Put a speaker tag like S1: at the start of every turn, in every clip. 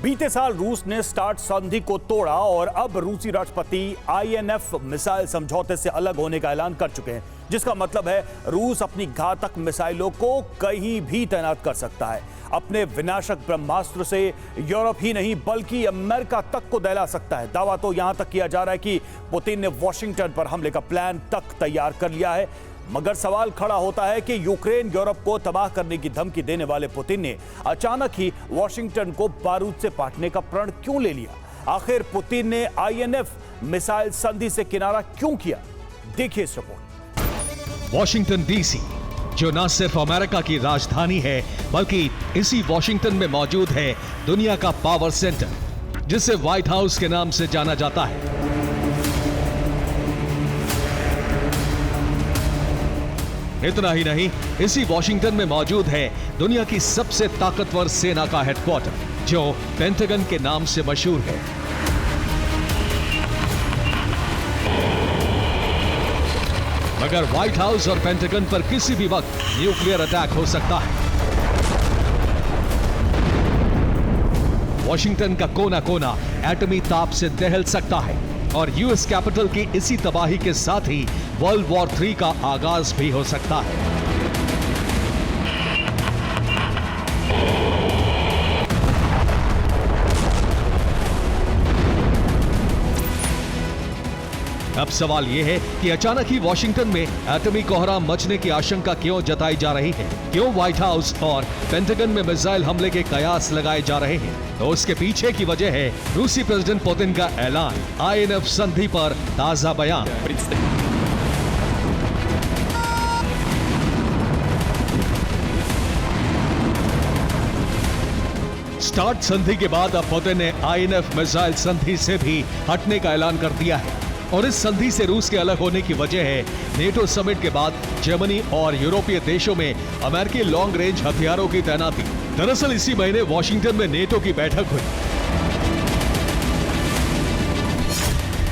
S1: बीते साल रूस ने स्टार्ट संधि को तोड़ा और अब रूसी राष्ट्रपति आईएनएफ मिसाइल समझौते से अलग होने का ऐलान कर चुके हैं, जिसका मतलब है रूस अपनी घातक मिसाइलों को कहीं भी तैनात कर सकता है। अपने विनाशक ब्रह्मास्त्र से यूरोप ही नहीं बल्कि अमेरिका तक को दहला सकता है। दावा तो यहां तक किया जा रहा है कि पुतिन ने वॉशिंगटन पर हमले का प्लान तक तैयार कर लिया है। मगर सवाल खड़ा होता है कि यूक्रेन यूरोप को तबाह करने की धमकी देने वाले पुतिन ने अचानक ही वॉशिंगटन को बारूद से पाटने का प्रण क्यों ले लिया? आखिर पुतिन ने आईएनएफ मिसाइल संधि से किनारा क्यों किया? देखिए इस रिपोर्ट।
S2: वॉशिंगटन डीसी, जो न सिर्फ अमेरिका की राजधानी है बल्कि इसी वॉशिंगटन में मौजूद है दुनिया का पावर सेंटर, जिसे व्हाइट हाउस के नाम से जाना जाता है। इतना ही नहीं, इसी वॉशिंगटन में मौजूद है दुनिया की सबसे ताकतवर सेना का हेडक्वार्टर, जो पेंटागन के नाम से मशहूर है। मगर व्हाइट हाउस और पेंटागन पर किसी भी वक्त न्यूक्लियर अटैक हो सकता है। वॉशिंगटन का कोना कोना एटमी ताप से दहल सकता है और यूएस कैपिटल की इसी तबाही के साथ ही वर्ल्ड वॉर 3 का आगाज भी हो सकता है। अब सवाल यह है कि अचानक ही वॉशिंगटन में एटमी कोहराम मचने की आशंका क्यों जताई जा रही है? क्यों व्हाइट हाउस और पेंटागन में मिसाइल हमले के कयास लगाए जा रहे हैं? तो उसके पीछे की वजह है रूसी प्रेसिडेंट पुतिन का ऐलान, आईएनएफ संधि पर ताजा बयान। स्टार्ट संधि के बाद अब पुतिन ने आईएनएफ मिसाइल संधि से भी हटने का ऐलान कर दिया है और इस संधि से रूस के अलग होने की वजह है नेटो समिट के बाद जर्मनी और यूरोपीय देशों में अमेरिकी लॉन्ग रेंज हथियारों की तैनाती। दरअसल इसी महीने वॉशिंगटन में नेटो की बैठक हुई,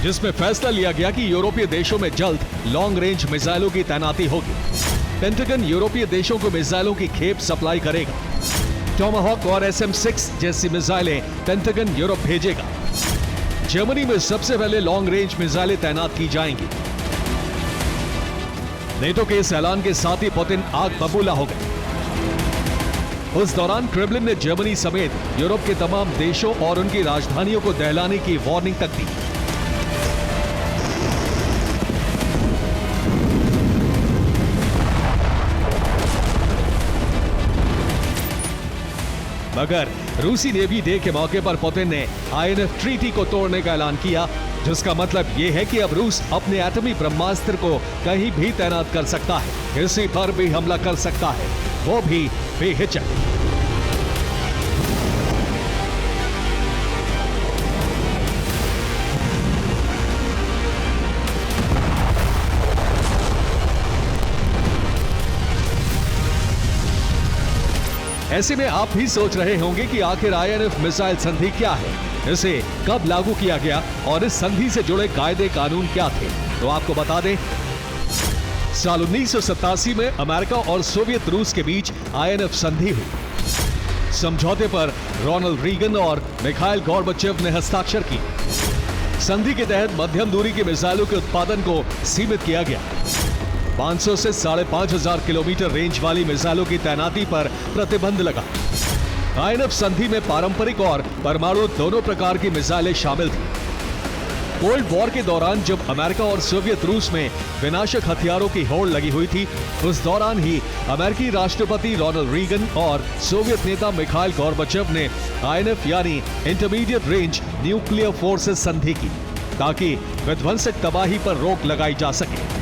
S2: जिसमें फैसला लिया गया कि यूरोपीय देशों में जल्द लॉन्ग रेंज मिसाइलों की तैनाती होगी। पेंटागन यूरोपीय देशों को मिसाइलों की खेप सप्लाई करेगा। टॉमाहॉक और SM-6 जैसी मिसाइलें पेंटागन यूरोप भेजेगा। जर्मनी में सबसे पहले लॉन्ग रेंज मिसाइलें तैनात की जाएंगी। नेटो के इस ऐलान के साथ ही पुतिन आग बबूला हो गए। उस दौरान क्रेमलिन ने जर्मनी समेत यूरोप के तमाम देशों और उनकी राजधानियों को दहलाने की वार्निंग तक दी। मगर रूसी नेवी डे के मौके पर पुतिन ने आईएनएफ ट्रीटी को तोड़ने का ऐलान किया, जिसका मतलब यह है कि अब रूस अपने एटमी ब्रह्मास्त्र को कहीं भी तैनात कर सकता है, किसी पर भी हमला कर सकता है, वो भी बेहिचक। ऐसे में आप भी सोच रहे होंगे कि आखिर आईएनएफ मिसाइल संधि क्या है, इसे कब लागू किया गया और इस संधि से जुड़े कायदे कानून क्या थे। तो आपको बता दें, साल 1987 में अमेरिका और सोवियत रूस के बीच आईएनएफ संधि हुई। समझौते पर रोनाल्ड रीगन और मिखाइल गॉर्बाचेव ने हस्ताक्षर किए। संधि के तहत मध्यम दूरी के मिसाइलों के उत्पादन को सीमित किया गया। 500 से 5,500 किलोमीटर रेंज वाली मिसाइलों की तैनाती पर प्रतिबंध लगा। आईएनएफ संधि में पारंपरिक और परमाणु दोनों प्रकार की मिसाइलें शामिल थी। कोल्ड वॉर के दौरान जब अमेरिका और सोवियत रूस में विनाशक हथियारों की होड़ लगी हुई थी, उस दौरान ही अमेरिकी राष्ट्रपति रोनाल्ड रीगन और सोवियत नेता मिखाइल गॉर्बाचेव ने आईएनएफ यानी इंटरमीडिएट रेंज न्यूक्लियर फोर्सेस संधि की, ताकि विध्वंसक तबाही पर रोक लगाई जा सके।